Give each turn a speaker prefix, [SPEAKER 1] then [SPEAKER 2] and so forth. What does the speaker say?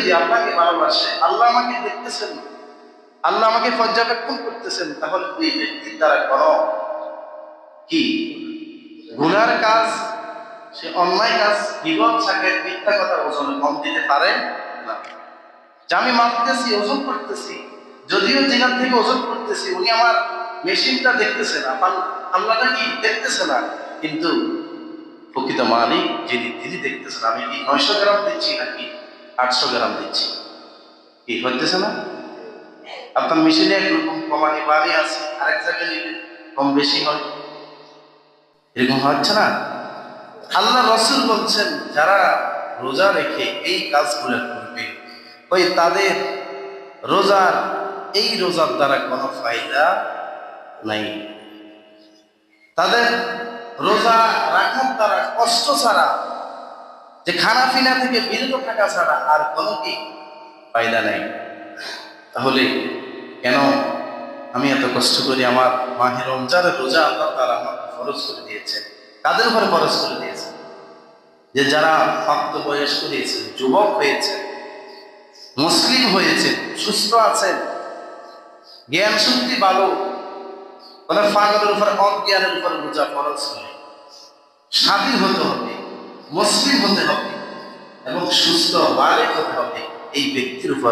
[SPEAKER 1] যদি আপনাকে ভালোবাসে, আল্লাহ আমাকে দেখতেছেন, আল্লাহ আমাকে পর্যবেক্ষণ করতেছেন, তাহলে ওই ব্যক্তির দ্বারা কোনো কি গুনার কাজ, সে অন্যায় কাজ, বিপদ থাকে, মিথ্যা কথা ওজনে কম দিতে পারে না। যে আমি মাপতেছি, ওজন করতেছি, যদিও যেখান থেকে ওজন করতেছি উনি আমার মেশিনটা দেখতেছে না, আল্লাহটা কি দেখতেছে না, কিন্তু প্রকৃত মালিক যিনি তিনি দেখতেছেন আমি কি 900 গ্রাম দিচ্ছি নাকি 800 গ্রাম দিচ্ছি, কি হইতেছে না? আপনার মেশিনে একরকম কমানি বাড়ি আছে, আরেক জায়গায় নিলে কম বেশি হয়, এরকম হচ্ছে না? আল্লাহ রসুল বলছেন যারা রোজা রেখে এই কাজগুলো করবে, ওই তাদের রোজার এই রোজার দ্বারা কোনো ফায়দা নাই, তাদের রোজা রাখার দ্বারা কষ্ট ছাড়া, যে খানা পিনা থেকে বিরত থাকা ছাড়া আর কোনো কি ফায়দা নাই। তাহলে কেন আমি এত কষ্ট করি? আমার মাহে রমজানের রোজা আল্লাহ তাআলা আমাকে ফরজ করে দিয়েছেন। কাদের উপরে ফরজ করে দিয়েছে? যে যারা প্রাপ্তবয়স্ক হয়েছে, যুবক হয়েছে, মুসলিম হয়েছে, সুস্থ আছেন, জ্ঞান শক্তি ভালো, মানে পাগলের উপর অজ্ঞানের উপর রোজা ফরজ হয়। স্বাধীন হতে হবে, মুসলিম হতে হবে এবং সুস্থ বালেগ হতে হবে এই ব্যক্তির উপর